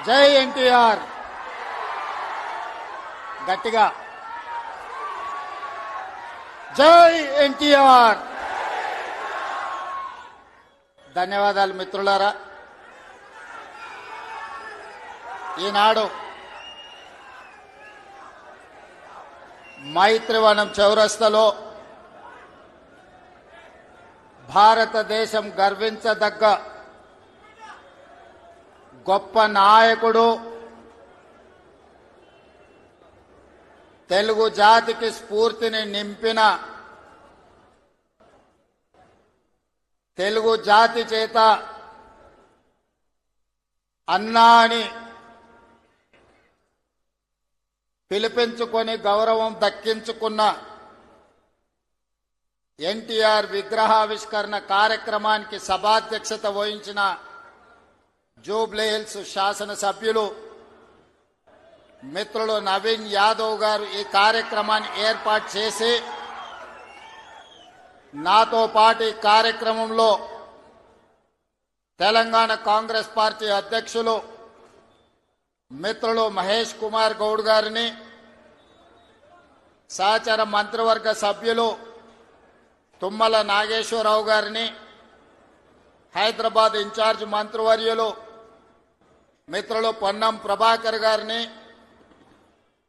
జై ఎన్టీఆర్. గట్టిగా జై ఎన్టీఆర్. ధన్యవాదాలు మిత్రులారా. ఈనాడు మైత్రివనం చౌరస్తాలో భారతదేశం గర్వించదగ్గ గొప్ప నాయకుడు, తెలుగు జాతికి స్ఫూర్తిని నింపిన, తెలుగు జాతి చేత అన్నా అని పిలిపించుకొని గౌరవం దక్కించుకున్న ఎన్టీఆర్ విగ్రహావిష్కరణ కార్యక్రమానికి సభాధ్యక్షత వహించిన జూబ్లీహిల్స్ శాసనసభ్యులు మిత్రులు నవీన్ యాదవ్ గారు ఈ కార్యక్రమాన్ని ఏర్పాటు చేసి నాతో పాటు ఈ కార్యక్రమంలో తెలంగాణ కాంగ్రెస్ పార్టీ అధ్యక్షులు మిత్రులు మహేష్ కుమార్ గౌడ్ గారిని, సహచర మంత్రివర్గ సభ్యులు తుమ్మల నాగేశ్వరరావు గారిని, హైదరాబాద్ ఇన్ఛార్జ్ మంత్రివర్యులు మిత్రులు పొన్నం ప్రభాకర్ గారిని,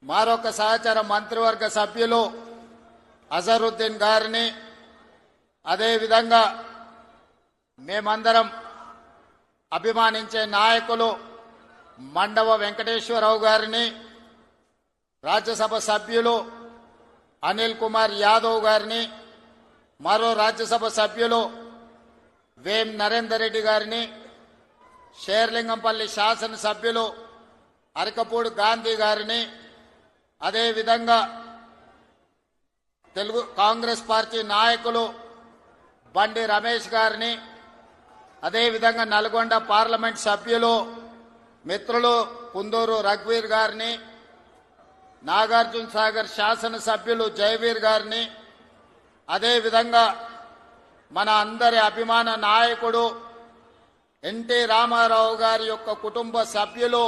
మరొక సహచర మంత్రివర్గ సభ్యులు అజరుద్దీన్ గారిని, అదేవిధంగా మేమందరం అభిమానించే నాయకులు మండవ వెంకటేశ్వరరావు గారిని, రాజ్యసభ సభ్యులు అనిల్ కుమార్ యాదవ్ గారిని, మరో రాజ్యసభ సభ్యులు వేం నరేందర్ రెడ్డి గారిని, షేర్లింగంపల్లి శాసనసభ్యులు అరకపూడి గాంధీ గారిని, అదేవిధంగా తెలుగు కాంగ్రెస్ పార్టీ నాయకులు బండి రమేష్ గారిని, అదేవిధంగా నల్గొండ పార్లమెంట్ సభ్యులు మిత్రులు కుందూరు రఘువీర్ గారిని, నాగార్జున సాగర్ శాసనసభ్యులు జయవీర్ గారిని, అదేవిధంగా మన అందరి అభిమాన నాయకుడు ఎన్టీ రామారావు గారి యొక్క కుటుంబ సభ్యులు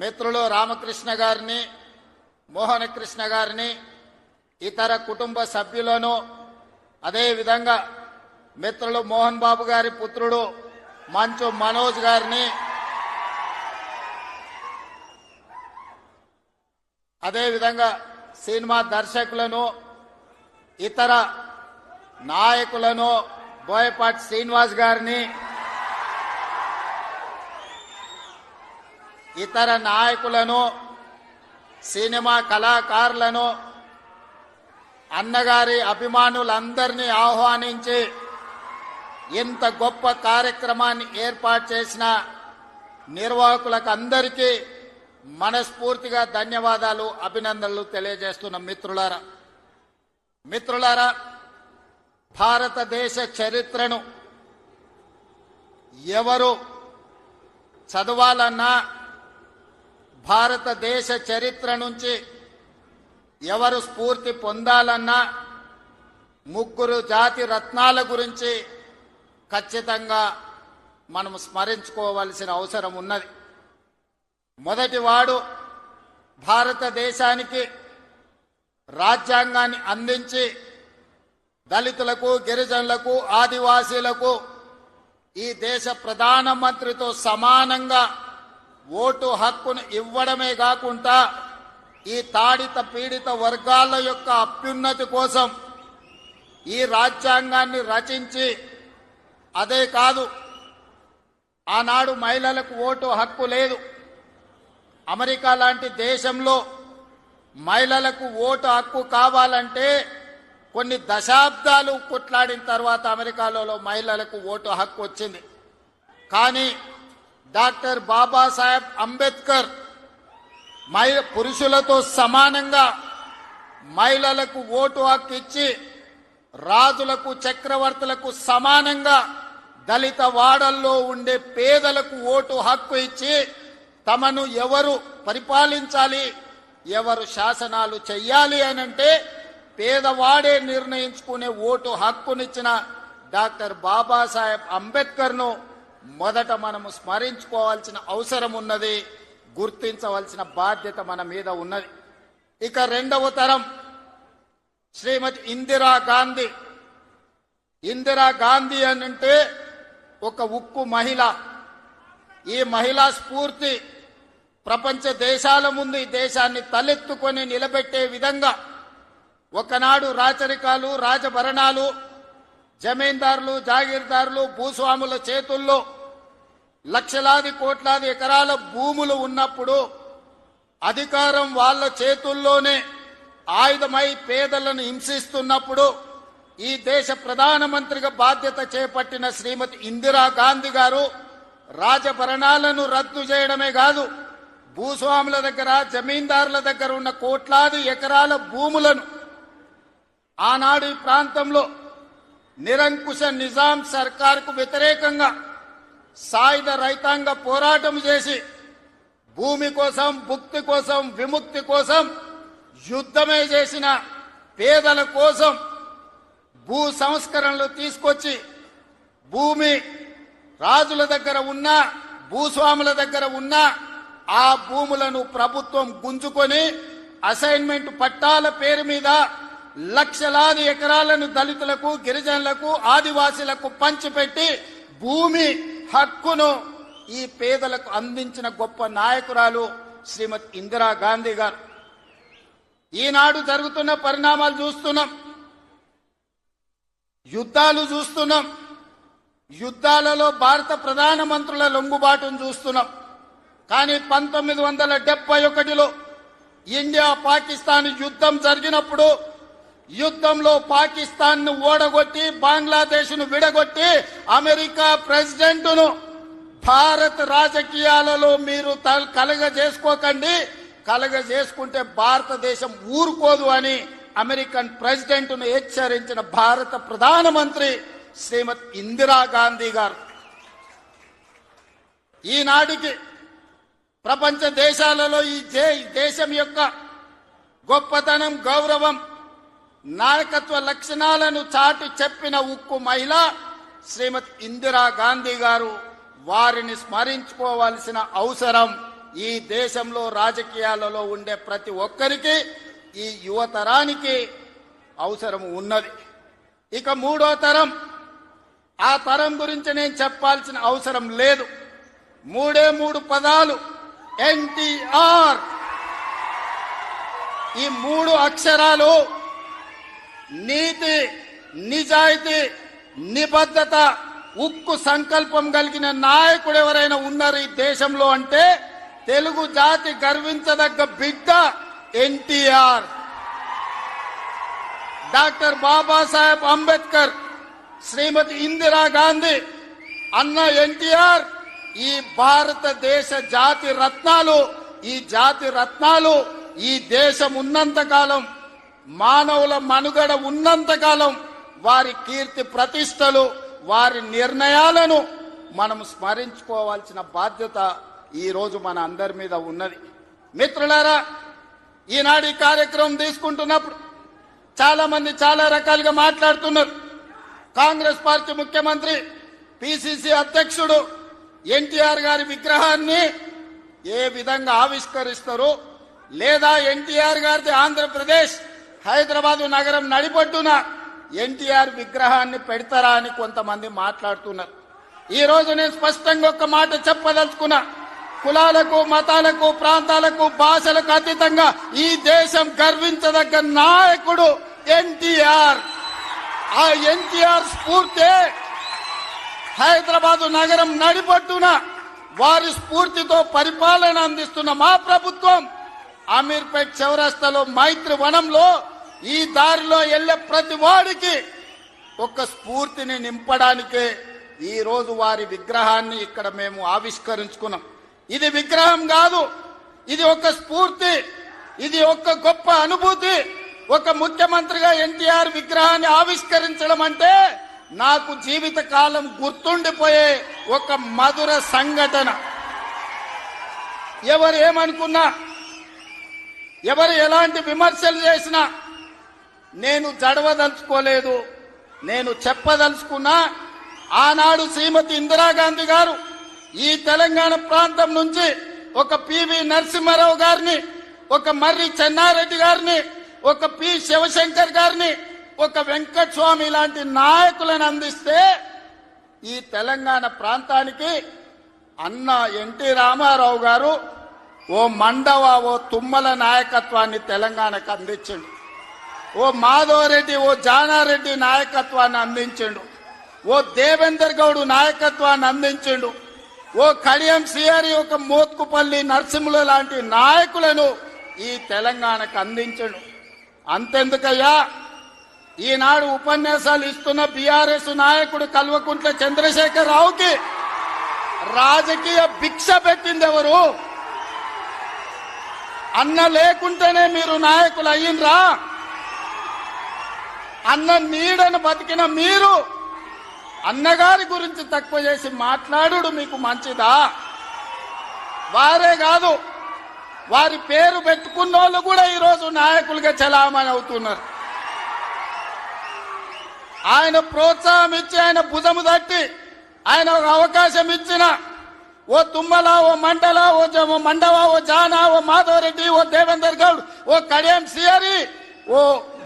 మిత్రులు రామకృష్ణ గారిని, మోహనకృష్ణ గారిని, ఇతర కుటుంబ సభ్యులను, అదేవిధంగా మిత్రులు మోహన్ బాబు గారి పుత్రుడు మంచు మనోజ్ గారిని, అదేవిధంగా సినిమా దర్శకులను, ఇతర నాయకులను, బోయపాటి శ్రీనివాస్ గారిని, ఇతర నాయకులను, సినిమా కళాకారులను, అన్నగారి అభిమానులందరినీ ఆహ్వానించి ఇంత గొప్ప కార్యక్రమాన్ని ఏర్పాటు చేసిన నిర్వాహకులకు అందరికీ మనస్ఫూర్తిగా ధన్యవాదాలు, అభినందనలు తెలియజేస్తున్న మిత్రులారా, భారతదేశ చరిత్రను ఎవరు చదవాలన్నా, భారతదేశ చరిత్ర నుంచి ఎవరు స్ఫూర్తి పొందాలన్నా ముగ్గురు జాతి రత్నాల గురించి ఖచ్చితంగా మనం స్మరించుకోవాల్సిన అవసరం ఉన్నది. మొదటివాడు భారతదేశానికి రాజ్యాంగాన్ని అందించి దళితులకు, గిరిజనులకు, ఆదివాసీలకు ఈ దేశ ప్రధానమంత్రితో సమానంగా ఓటు హక్కును ఇవ్వడమే కాకుండా ఈ తాడిత పీడిత వర్గాల యొక్క అభ్యున్నతి కోసం ఈ రాజ్యాంగాన్ని రచించి, అదే కాదు ఆనాడు మహిళలకు ఓటు హక్కు లేదు. అమెరికా లాంటి దేశంలో మహిళలకు ఓటు హక్కు కావాలంటే కొన్ని దశాబ్దాలు కొట్లాడిన తర్వాత అమెరికాలో మహిళలకు ఓటు హక్కు వచ్చింది. కానీ డాక్టర్ బాబాసాహెబ్ అంబేద్కర్ పురుషులతో సమానంగా మహిళలకు ఓటు హక్కు ఇచ్చి, రాజులకు, చక్రవర్తులకు సమానంగా దళిత వాడల్లో ఉండే పేదలకు ఓటు హక్కు ఇచ్చి, తమను ఎవరు పరిపాలించాలి, ఎవరు శాసనాలు చెయ్యాలి అనంటే పేదవాడే నిర్ణయించుకునే ఓటు హక్కునిచ్చిన డాక్టర్ బాబాసాహెబ్ అంబేద్కర్ను మొదట మనము స్మరించుకోవాల్సిన అవసరం ఉన్నది, గుర్తించవలసిన బాధ్యత మన మీద ఉన్నది. ఇక రెండవ తరం శ్రీమతి ఇందిరాగాంధీ. ఇందిరాగాంధీ అంటే ఒక ఉక్కు మహిళ. ఈ మహిళా స్ఫూర్తి ప్రపంచ దేశాల ముందు ఈ దేశాన్ని తలెత్తుకొని నిలబెట్టే విధంగా ఒకనాడు రాచరికాలు, రాజభరణాలు, జమీందారులు, జాగీర్దారులు, భూస్వాముల చేతుల్లో లక్షలాది కోట్లాది ఎకరాల భూములు ఉన్నప్పుడు అధికారం వాళ్ళ చేతుల్లోనే ఆయుధమై పేదలను హింసిస్తున్నప్పుడు ఈ దేశ ప్రధానమంత్రిగా బాధ్యత చేపట్టిన శ్రీమతి ఇందిరాగాంధీ గారు రాజభరణాలను రద్దు చేయడమే కాదు, భూస్వాముల దగ్గర, జమీందారుల దగ్గర ఉన్న కోట్లాది ఎకరాల భూములను ఆనాడు ఈ ప్రాంతంలో నిరంకుశ నిజాం సర్కార్కు వ్యతిరేకంగా సాయుధ రైతాంగ పోరాటం చేసి భూమి కోసం, భుక్తి కోసం, విముక్తి కోసం యుద్ధమే చేసిన పేదల కోసం భూ సంస్కరణలు తీసుకొచ్చి భూమి రాజుల దగ్గర ఉన్న, భూస్వాముల దగ్గర ఉన్న ఆ భూములను ప్రభుత్వం గుంజుకొని అసైన్మెంట్ పట్టాల పేరు మీద లక్షలాది ఎకరాలను దళితులకు, గిరిజనులకు, ఆదివాసీలకు పంచిపెట్టి భూమి హక్కును ఈ పేదలకు అందించిన గొప్ప నాయకురాలు శ్రీమతి ఇందిరాగాంధీ గారు. ఈనాడు జరుగుతున్న పరిణామాలు చూస్తున్నాం, యుద్ధాలు చూస్తున్నాం, యుద్ధాలలో భారత ప్రధానమంత్రుల లొంగుబాటును చూస్తున్నాం. కానీ 1971లో ఇండియా పాకిస్తాన్ యుద్ధం జరిగినప్పుడు యుద్ధంలో పాకిస్తాన్ ను ఓడగొట్టి బంగ్లాదేశ్ ను విడగొట్టి అమెరికా ప్రెసిడెంట్ను భారత్ రాజకీయాలలో మీరు కలగజేసుకోకండి, కలగజేసుకుంటే భారతదేశం ఊరుకోదు అని అమెరికన్ ప్రెసిడెంట్ ను హెచ్చరించిన భారత ప్రధానమంత్రి శ్రీమతి ఇందిరాగాంధీ గారు. ఈనాటికి ప్రపంచ దేశాలలో ఈ దేశం యొక్క గొప్పతనం, గౌరవం, నాయకత్వ లక్షణాలను చాటి చెప్పిన ఉక్కు మహిళ శ్రీమతి ఇందిరాగాంధీ గారు. వారిని స్మరించుకోవాల్సిన అవసరం ఈ దేశంలో రాజకీయాలలో ఉండే ప్రతి ఒక్కరికి, ఈ యువతరానికి అవసరం ఉన్నది. ఇక మూడో తరం, ఆ తరం గురించి నేను చెప్పాల్సిన అవసరం లేదు. మూడు పదాలు, ఎన్టీఆర్. ఈ 3 అక్షరాలు నీతి, నిజాయితీ, నిబద్ధత, ఉక్కు సంకల్పం కలిగిన నాయకుడు ఎవరైనా ఉన్నారు ఈ దేశంలో అంటే తెలుగు జాతి గర్వించదగ్గ బిడ్డ ఎన్టీఆర్. డాక్టర్ బాబాసాహెబ్ అంబేద్కర్, శ్రీమతి ఇందిరాగాంధీ, అన్న ఎన్టీఆర్ ఈ భారతదేశ జాతి రత్నాలు. ఈ జాతి రత్నాలు ఈ దేశం ఉన్నంతకాలం, మానవుల మనుగడ ఉన్నంతకాలం వారి కీర్తి ప్రతిష్టలు, వారి నిర్ణయాలను మనం స్మరించుకోవాల్సిన బాధ్యత ఈ రోజు మన అందరి మీద ఉన్నది. మిత్రులారా, ఈనాడు ఈ కార్యక్రమం తీసుకుంటున్నప్పుడు చాలా మంది చాలా రకాలుగా మాట్లాడుతున్నారు. కాంగ్రెస్ పార్టీ ముఖ్యమంత్రి, పిసిసి అధ్యక్షుడు ఎన్టీఆర్ గారి విగ్రహాన్ని ఏ విధంగా ఆవిష్కరిస్తారు, లేదా ఎన్టీఆర్ గారిది ఆంధ్రప్రదేశ్ హైదరాబాదు నగరం నడిపొట్టున ఎన్టీఆర్ విగ్రహాన్ని పెడతారా అని కొంతమంది మాట్లాడుతున్నారు. ఈ రోజు నేను స్పష్టంగా ఒక మాట చెప్పదలుచుకున్నా. కులాలకు, మతాలకు, ప్రాంతాలకు, భాషలకు అతీతంగా ఈ దేశం గర్వించదగ్గ నాయకుడు ఎన్టీఆర్. ఆ ఎన్టీఆర్ స్ఫూర్తి హైదరాబాదు నగరం నడిపొట్టున వారి స్ఫూర్తితో పరిపాలన అందిస్తున్న మా ప్రభుత్వం అమీర్పేట్ చౌరస్తాలో మైత్రి వనంలో ఈ దారిలో వెళ్లే ప్రతి వాడికి ఒక స్ఫూర్తిని నింపడానికే ఈ రోజు వారి విగ్రహాన్ని ఇక్కడ మేము ఆవిష్కరించుకున్నాం. ఇది విగ్రహం కాదు, ఇది ఒక స్ఫూర్తి, ఇది ఒక గొప్ప అనుభూతి. ఒక ముఖ్యమంత్రిగా ఎన్టీఆర్ విగ్రహాన్ని ఆవిష్కరించడం అంటే నాకు జీవిత కాలం గుర్తుండిపోయే ఒక మధుర సంఘటన. ఎవరు ఏమనుకున్నా, ఎవరు ఎలాంటి విమర్శలు చేసినా నేను జడవదలుచుకోలేదు. నేను చెప్పదలుచుకున్నా ఆనాడు శ్రీమతి ఇందిరాగాంధీ గారు ఈ తెలంగాణ ప్రాంతం నుంచి ఒక పివి నరసింహారావు గారిని, ఒక మర్రి చెన్నారెడ్డి గారిని, ఒక పి శివశంకర్ గారిని, ఒక వెంకటస్వామి లాంటి నాయకులను అందిస్తే ఈ తెలంగాణ ప్రాంతానికి అన్న ఎన్టీ రామారావు గారు ఓ మండవ, ఓ తుమ్మల నాయకత్వాన్ని తెలంగాణకు అందించిండు. ఓ మాధవరెడ్డి, ఓ జానారెడ్డి నాయకత్వాన్ని అందించిండు. ఓ దేవేందర్ గౌడ్ నాయకత్వాన్ని అందించిండు. ఓ కడియం సిఆరి, ఒక మోత్కుపల్లి నరసింహుల లాంటి నాయకులను ఈ తెలంగాణకు అందించడు. అంతెందుకయ్యా, ఈనాడు ఉపన్యాసాలు ఇస్తున్న బీఆర్ఎస్ నాయకుడు కల్వకుంట్ల చంద్రశేఖర్ రావుకి రాజకీయ భిక్ష పెట్టింది ఎవరు? అన్న లేకుంటేనే మీరు నాయకులు అయ్యిండ్రా? అన్న నీడను బతికిన మీరు అన్నగారి గురించి తక్కువ చేసి మాట్లాడు మీకు మంచిదా? వారే కాదు, వారి పేరు పెట్టుకున్న వాళ్ళు కూడా ఈరోజు నాయకులుగా చలామణి అవుతున్నారు. ఆయన ప్రోత్సాహం ఇచ్చి, ఆయన భుజము తట్టి, ఆయన ఒక అవకాశం ఇచ్చిన ఓ తుమ్మల, ఓ మండల, ఓ మండవ, ఓ జానా, ఓ మాధవరెడ్డి, ఓ దేవేందర్ గౌడ్, ఓ కడియం సిఆరి, ఓ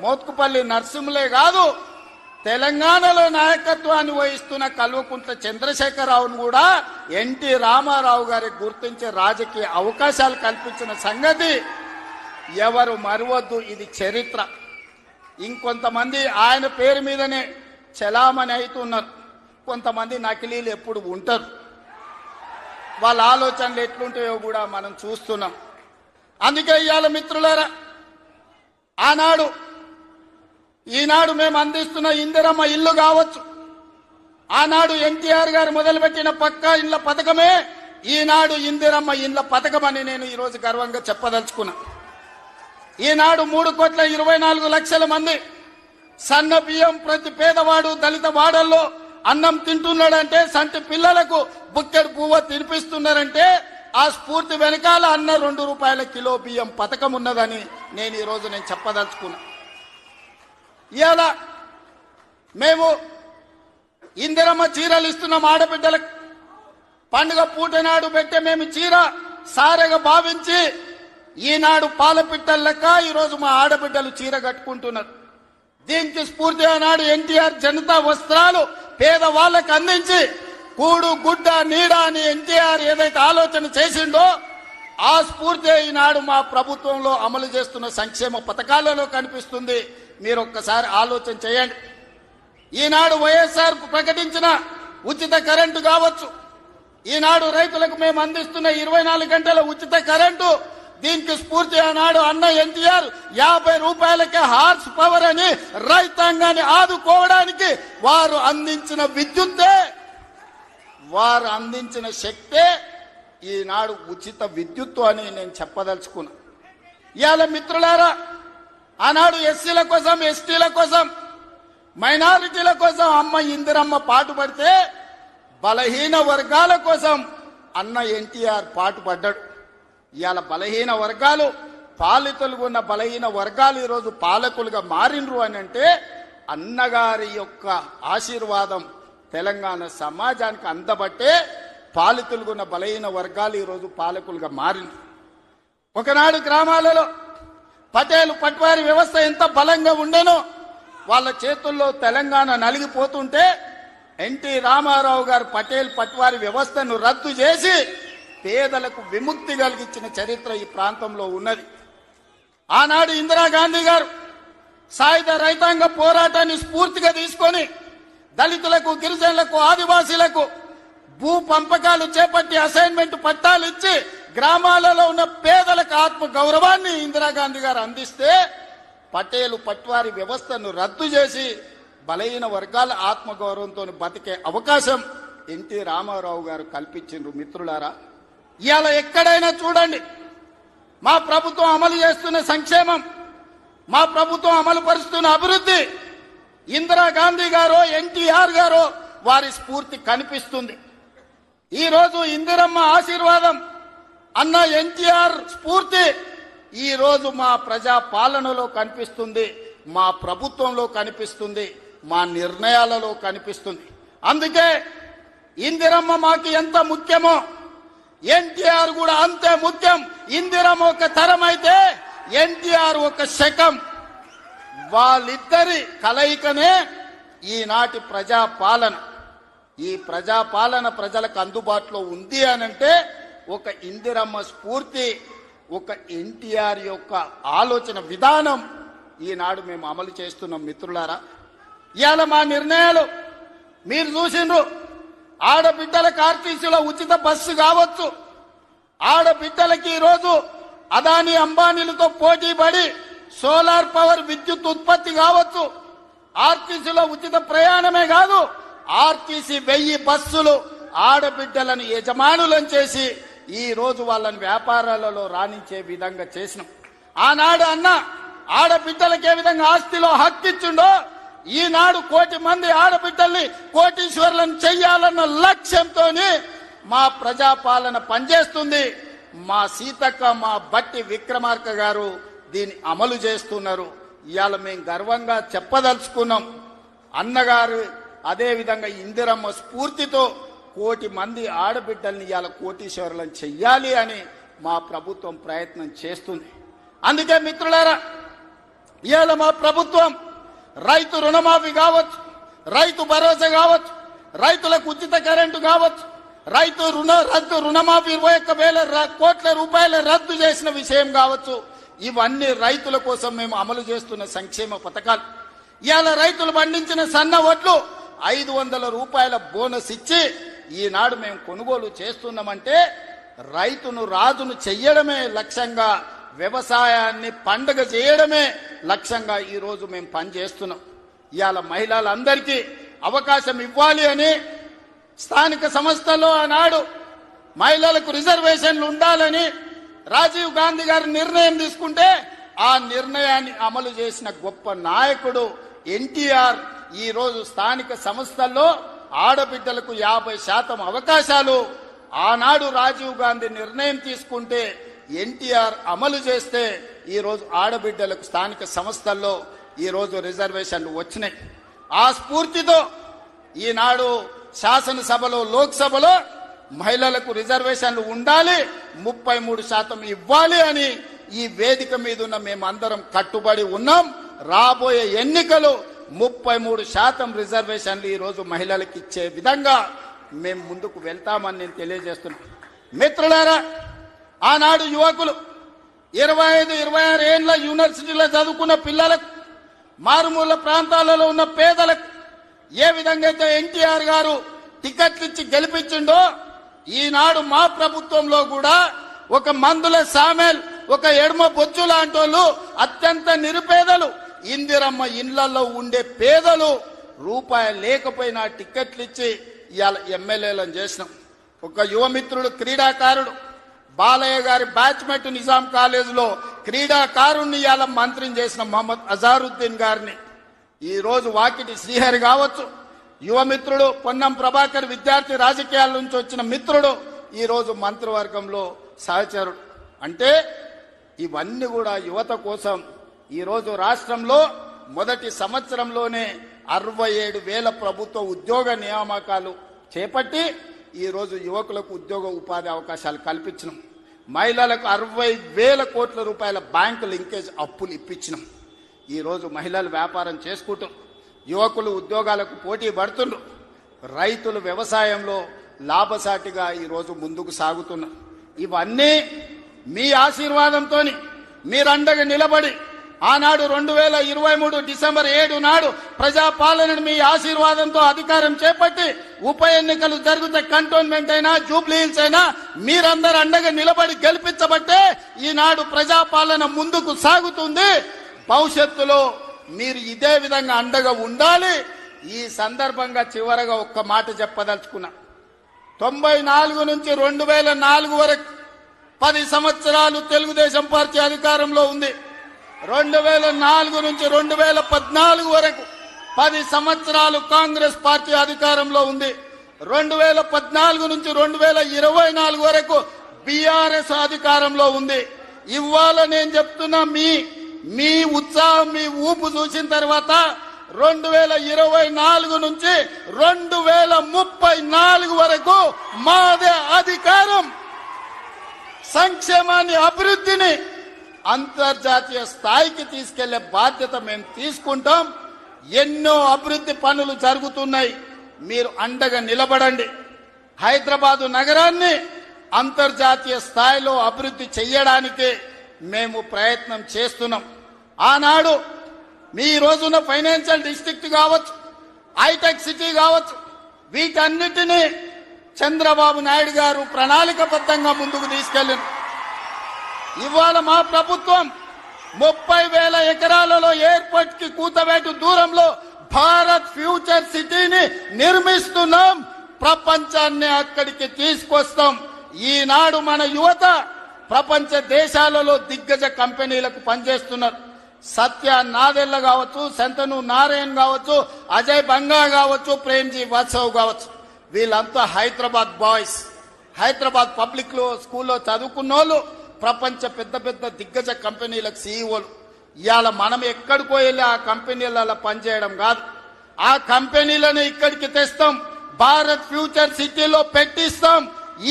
మోత్కుపల్లి నరసింహులే కాదు, తెలంగాణలో నాయకత్వాన్ని వహిస్తున్న కల్వకుంట్ల చంద్రశేఖరరావును కూడా ఎన్టీ రామారావు గారికి గుర్తించే రాజకీయ అవకాశాలు కల్పించిన సంగతి ఎవరు మరవద్దు. ఇది చరిత్ర. ఇంకొంతమంది ఆయన పేరు మీదనే చలామణి అవుతున్నారు. కొంతమంది నకిలీలు ఎప్పుడు ఉంటారు. వాళ్ళ ఆలోచనలు ఎట్లుంటాయో కూడా మనం చూస్తున్నాం. అందుకే ఇవాళ మిత్రులారా, ఈనాడు మేము అందిస్తున్న ఇందిరమ్మ ఇల్లు కావచ్చు, ఆనాడు ఎన్టీఆర్ గారు మొదలుపెట్టిన పక్కా ఇళ్ల పథకమే ఈనాడు ఇందిరమ్మ ఇళ్ల పథకం అని నేను ఈరోజు గర్వంగా చెప్పదలుచుకున్నా. ఈనాడు 3,24,00,000 మంది సన్న బియ్యం ప్రతి పేదవాడు దళిత వాడల్లో అన్నం తింటున్నాడంటే, సంటి పిల్లలకు బుక్కెడు పువ్వు తినిపిస్తున్నారంటే ఆ స్ఫూర్తి వెనకాల అన్న 2 రూపాయల కిలో బియ్యం పథకం ఉన్నదని నేను ఈరోజు చెప్పదలుచుకున్నా. ఇవాళ మేము ఇందిరమ్మ చీరలు ఇస్తున్నాం ఆడబిడ్డలకు. పండుగ పూట నాడు పెట్టే మేము చీర సారెగా భావించి ఈనాడు పాలపిట్టల లెక్క ఈరోజు మా ఆడబిడ్డలు చీర కట్టుకుంటున్నారు. దీనికి స్ఫూర్తి ఆనాడు ఎన్టీఆర్ జనతా వస్త్రాలు పేదవాళ్ళకు అందించి కూడు గుడ్డ నీడ అని ఎన్టీఆర్ ఏదైతే ఆలోచన చేసిండో ఆ స్ఫూర్తి ఈనాడు మా ప్రభుత్వంలో అమలు చేస్తున్న సంక్షేమ పథకాలలో కనిపిస్తుంది. మీరు ఒక్కసారి ఆలోచన చేయండి. ఈనాడు వైఎస్ఆర్ ప్రకటించిన ఉచిత కరెంటు కావచ్చు, ఈనాడు రైతులకు మేము అందిస్తున్న 24 గంటల ఉచిత కరెంటు, దీనికి స్ఫూర్తి ఆనాడు అన్న ఎన్టీఆర్ 50 రూపాయలకే హార్స్ పవర్ అని రైతాంగాన్ని ఆదుకోవడానికి వారు అందించిన విద్యుత్తే, వారు అందించిన శక్తే ఈనాడు ఉచిత విద్యుత్తు అని నేను చెప్పదలుచుకున్నా. ఇవాళ మిత్రులారా, ఆనాడు ఎస్సీల కోసం, ఎస్టీల కోసం, మైనారిటీల కోసం అమ్మ ఇందిరమ్మ పాటుపడితే బలహీన వర్గాల కోసం అన్న ఎన్టీఆర్ పాటుపడ్డాడు. ఇవాళ బలహీన వర్గాలు, పాలితులుగా ఉన్న బలహీన వర్గాలు ఈరోజు పాలకులుగా మారినరు అని అంటే అన్నగారి యొక్క ఆశీర్వాదం తెలంగాణ సమాజానికి అందబట్టే పాలితులుగా ఉన్న బలహీన వర్గాలు ఈరోజు పాలకులుగా మారినరు. ఒకనాడు గ్రామాలలో పటేలు పట్వారి వ్యవస్థ ఎంత బలంగా ఉండేనో వాళ్ళ చేతుల్లో తెలంగాణ నలిగిపోతుంటే ఎన్టీ రామారావు గారు పటేల్ పట్వారి వ్యవస్థను రద్దు చేసి పేదలకు విముక్తి కలిగించిన చరిత్ర ఈ ప్రాంతంలో ఉన్నది. ఆనాడు ఇందిరాగాంధీ గారు సాయుధ రైతాంగ పోరాటాన్ని స్ఫూర్తిగా తీసుకొని దళితులకు, గిరిజనులకు, ఆదివాసీలకు భూ పంపకాలు చేపట్టి అసైన్మెంట్ పట్టాలు ఇచ్చి గ్రామాలలో ఉన్న పేదలకు ఆత్మ గౌరవాన్ని ఇందిరాగాంధీ గారు అందిస్తే పటేలు పట్వారి వ్యవస్థను రద్దు చేసి బలహీన వర్గాల ఆత్మగౌరవంతో బతికే అవకాశం ఎన్టీ రామారావు గారు కల్పించిండ్రు. మిత్రులారా, ఇవాళ ఎక్కడైనా చూడండి మా ప్రభుత్వం అమలు చేస్తున్న సంక్షేమం, మా ప్రభుత్వం అమలు పరుస్తున్న అభివృద్ధి ఇందిరాగాంధీ గారో ఎన్టీఆర్ గారో వారి స్ఫూర్తి కనిపిస్తుంది. ఈరోజు ఇందిరమ్మ ఆశీర్వాదం, అన్న ఎన్టీఆర్ స్ఫూర్తి ఈరోజు మా ప్రజా పాలనలో కనిపిస్తుంది, మా ప్రభుత్వంలో కనిపిస్తుంది, మా నిర్ణయాలలో కనిపిస్తుంది. అందుకే ఇందిరమ్మ మాకు ఎంత ముఖ్యమో ఎన్టీఆర్ కూడా అంతే ముఖ్యం. ఇందిరమ్మ ఒక తరం అయితే ఎన్టీఆర్ ఒక శకం. వాళ్ళిద్దరి కలయికనే ఈనాటి ప్రజాపాలన. ఈ ప్రజాపాలన ప్రజలకు అందుబాటులో ఉంది అనంటే ఒక ఇందిరమ్మ స్ఫూర్తి, ఒక ఎన్టీఆర్ యొక్క ఆలోచన విధానం ఈనాడు మేము అమలు చేస్తున్నాం. మిత్రులారా, ఇవాళ మా నిర్ణయాలు మీరు చూసిండ్రు. ఆడబిడ్డలకు ఆర్టీసీలో ఉచిత బస్సు కావచ్చు, ఆడబిడ్డలకి ఈరోజు అదానీ అంబానీలతో పోటీ పడి సోలార్ పవర్ విద్యుత్ ఉత్పత్తి కావచ్చు, ఆర్టీసీలో ఉచిత ప్రయాణమే కాదు, ఆర్టీసీ 1000 బస్సులు ఆడబిడ్డలను యజమానులను చేసి ఈ రోజు వాళ్ళని వ్యాపారాలలో రాణించే విధంగా చేసినాం. ఆనాడు అన్న ఆడబిడ్డలకు ఏ విధంగా ఆస్తిలో హక్కిచ్చిండో ఈనాడు 1 కోటి మంది ఆడబిడ్డల్ని కోటీశ్వరులను చెయ్యాలన్న లక్ష్యంతో మా ప్రజాపాలన పనిచేస్తుంది. మా సీతక్క, మా బట్టి విక్రమార్క గారు దీన్ని అమలు చేస్తున్నారు. ఇవాళ మేము గర్వంగా చెప్పదలుచుకున్నాం, అన్నగారు అదే విధంగా ఇందిరమ్మ స్ఫూర్తితో 1 కోటి మంది ఆడబిడ్డల్ని ఇవాళ కోటీశ్వరులను చెయ్యాలి అని మా ప్రభుత్వం ప్రయత్నం చేస్తుంది. అందుకే మిత్రులారా, ఇవాళ మా ప్రభుత్వం రైతు రుణమాఫీ కావచ్చు, రైతు భరోసా కావచ్చు, రైతులకు ఉచిత కరెంటు కావచ్చు, రైతు రుణమాఫీ 21,000 కోట్ల రూపాయల రద్దు చేసిన విషయం కావచ్చు, ఇవన్నీ రైతుల కోసం మేము అమలు చేస్తున్న సంక్షేమ పథకాలు. ఇవాళ రైతులు పండించిన సన్న వడ్లు 500 రూపాయల బోనస్ ఇచ్చి ఈనాడు మేము కొనుగోలు చేస్తున్నామంటే రైతును రాజును చెయ్యడమే లక్ష్యంగా, వ్యవసాయాన్ని పండుగ చేయడమే లక్ష్యంగా ఈ రోజు మేము పనిచేస్తున్నాం. ఇవాళ మహిళలందరికీ అవకాశం ఇవ్వాలి అని స్థానిక సంస్థల్లో ఆనాడు మహిళలకు రిజర్వేషన్లు ఉండాలని రాజీవ్ గాంధీ గారు నిర్ణయం తీసుకుంటే ఆ నిర్ణయాన్ని అమలు చేసిన గొప్ప నాయకుడు ఎన్టీఆర్. ఈ రోజు స్థానిక సంస్థల్లో ఆడబిడ్డలకు 50% అవకాశాలు ఆనాడు రాజీవ్ గాంధీ నిర్ణయం తీసుకుంటే ఎన్టీఆర్ అమలు చేస్తే ఈ రోజు ఆడబిడ్డలకు స్థానిక సంస్థల్లో ఈ రోజు రిజర్వేషన్లు వచ్చినాయి. ఆ స్ఫూర్తితో ఈనాడు శాసనసభలో, లోక్సభలో మహిళలకు రిజర్వేషన్లు ఉండాలి, 33% ఇవ్వాలి అని ఈ వేదిక మీద ఉన్న మేమందరం కట్టుబడి ఉన్నాం. రాబోయే ఎన్నికలు 33% రిజర్వేషన్లు ఈ రోజు మహిళలకు ఇచ్చే విధంగా మేము ముందుకు వెళ్తామని నేను తెలియజేస్తున్నాను. మిత్రులారా, ఆనాడు యువకులు 25-26 ఏళ్ల యూనివర్సిటీలో చదువుకున్న పిల్లలకు, మారుమూల ప్రాంతాలలో ఉన్న పేదలకు ఏ విధంగా అయితే ఎన్టీఆర్ గారు టికెట్లు ఇచ్చి గెలిపించిండో ఈనాడు మా ప్రభుత్వంలో కూడా ఒక మందుల సామెల్, ఒక ఎడమ బొచ్చు లాంటి వాళ్ళు, అత్యంత నిరుపేదలు, ఇందిరమ్మ ఇండ్లలో ఉండే పేదలు రూపాయి లేకపోయినా టికెట్లు ఇచ్చి ఇవాళ ఎమ్మెల్యేలను చేసినాం. ఒక యువమిత్రుడు, క్రీడాకారుడు బాలయ్య గారి బ్యాచ్మెట్ నిజాం కాలేజీలో క్రీడాకారుణ్ణి ఇవాళ మంత్రిని చేసిన మహమ్మద్ అజారుద్దీన్ గారిని, ఈ రోజు వాకిటి శ్రీహరి కావచ్చు, యువమిత్రుడు పొన్నం ప్రభాకర్ విద్యార్థి రాజకీయాల నుంచి వచ్చిన మిత్రుడు ఈ రోజు మంత్రివర్గంలో సహచరుడు. అంటే ఇవన్నీ కూడా యువత కోసం. ఈ రోజు రాష్ట్రంలో మొదటి సంవత్సరంలోనే 67,000 ప్రభుత్వ ఉద్యోగ నియామకాలు చేపట్టి ఈ రోజు యువకులకు ఉద్యోగ ఉపాధి అవకాశాలు కల్పించినాం. మహిళలకు 60,000 కోట్ల రూపాయల బ్యాంకు లింకేజ్ అప్పులు ఇప్పించినాం. ఈ రోజు మహిళలు వ్యాపారం చేసుకుంటూ, యువకులు ఉద్యోగాలకు పోటీ పడుతుండ్రు, రైతులు వ్యవసాయంలో లాభసాటిగా ఈ రోజు ముందుకు సాగుతున్నారు. ఇవన్నీ మీ ఆశీర్వాదంతో మీరండగా నిలబడి ఆనాడు 2023 డిసెంబర్ 7 నాడు ప్రజాపాలనను మీ ఆశీర్వాదంతో అధికారం చేపట్టి ఉప ఎన్నికలు జరిగితే కంటోన్మెంట్ అయినా, జూబ్లీ హిల్స్ అయినా మీరందరూ అండగా నిలబడి గెలిపించబట్టే ఈనాడు ప్రజాపాలన ముందుకు సాగుతుంది. భవిష్యత్తులో మీరు ఇదే విధంగా అండగా ఉండాలి. ఈ సందర్భంగా చివరగా ఒక్క మాట చెప్పదలుచుకున్నా. 94 నుంచి 2004 వరకు 10 సంవత్సరాలు తెలుగుదేశం పార్టీ అధికారంలో ఉంది. 2004 నుంచి 2014 వరకు 10 సంవత్సరాలు కాంగ్రెస్ పార్టీ అధికారంలో ఉంది. 2014 నుంచి 2024 వరకు బీఆర్ఎస్ అధికారంలో ఉంది. ఇవాళ నేను చెప్తున్నా, మీ ఉత్సాహం, మీ ఊపు చూసిన తర్వాత 2024 నుంచి 2034 వరకు మాదే అధికారం. సంక్షేమాన్ని, అభివృద్ధిని అంతర్జాతీయ స్థాయికి తీసుకెళ్లే బాధ్యత మేము తీసుకుంటాం. ఎన్నో అభివృద్ధి పనులు జరుగుతున్నాయి, మీరు అండగా నిలబడండి. హైదరాబాదు నగరాన్ని అంతర్జాతీయ స్థాయిలో అభివృద్ధి చేయడానికి మేము ప్రయత్నం చేస్తున్నాం. ఆనాడు మీ రోజున ఫైనాన్షియల్ డిస్ట్రిక్ట్ కావచ్చు, హైటెక్ సిటీ కావచ్చు, వీటన్నిటినీ చంద్రబాబు నాయుడు గారు ప్రణాళికబద్ధంగా ముందుకు తీసుకెళ్లింది. ఇవాళ మా ప్రభుత్వం 30,000 ఎకరాలలో ఎయిర్పోర్ట్ కి కూతవేటు దూరంలో భారత్ ఫ్యూచర్ సిటీని నిర్మిస్తున్నాం. ప్రపంచాన్ని అక్కడికి తీసుకొస్తాం. ఈనాడు మన యువత ప్రపంచ దేశాలలో దిగ్గజ కంపెనీలకు పనిచేస్తున్నారు. సత్య నాదెళ్ల కావచ్చు, శంతను నారాయణ్ కావచ్చు, అజయ్ బంగా కావచ్చు, ప్రేమ్జీ వాత్సవ్ కావచ్చు, వీళ్ళంతా హైదరాబాద్ బాయ్స్. హైదరాబాద్ పబ్లిక్ స్కూల్లో చదువుకున్న వాళ్ళు ప్రపంచ పెద్ద పెద్ద దిగ్గజ కంపెనీలకు సీఈఓలు. ఇవాళ మనం ఎక్కడికో వెళ్ళి ఆ కంపెనీలలో పనిచేయడం కాదు, ఆ కంపెనీలను ఇక్కడికి తెస్తాం, భారత్ ఫ్యూచర్ సిటీలో పెట్టిస్తాం.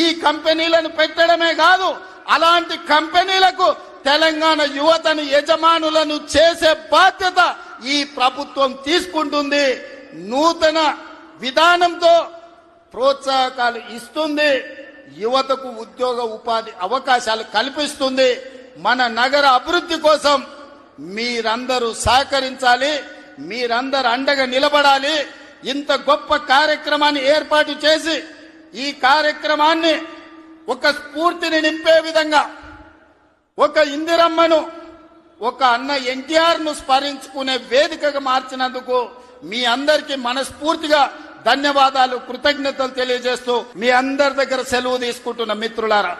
ఈ కంపెనీలను పెట్టడమే కాదు, అలాంటి కంపెనీలకు తెలంగాణ యువతను యజమానులను చేసే బాధ్యత ఈ ప్రభుత్వం తీసుకుంటుంది. నూతన విధానంతో ప్రోత్సాహకాలు ఇస్తుంది, యువతకు ఉద్యోగ ఉపాధి అవకాశాలు కల్పిస్తుంది. మన నగర అభివృద్ధి కోసం మీరందరూ సహకరించాలి, మీరందరూ అండగా నిలబడాలి. ఇంత గొప్ప కార్యక్రమాన్ని ఏర్పాటు చేసి ఈ కార్యక్రమాన్ని ఒక స్ఫూర్తిని నింపే విధంగా, ఒక ఇందిరమ్మను, ఒక అన్న ఎన్టీఆర్ ను స్మరించుకునే వేదికగా మార్చినందుకు మీ అందరికీ మనస్ఫూర్తిగా ధన్యవాదాలు, కృతజ్ఞతలు తెలియజేస్తూ మీ అందరి దగ్గర సెలవు తీసుకుంటున్న మిత్రులారా.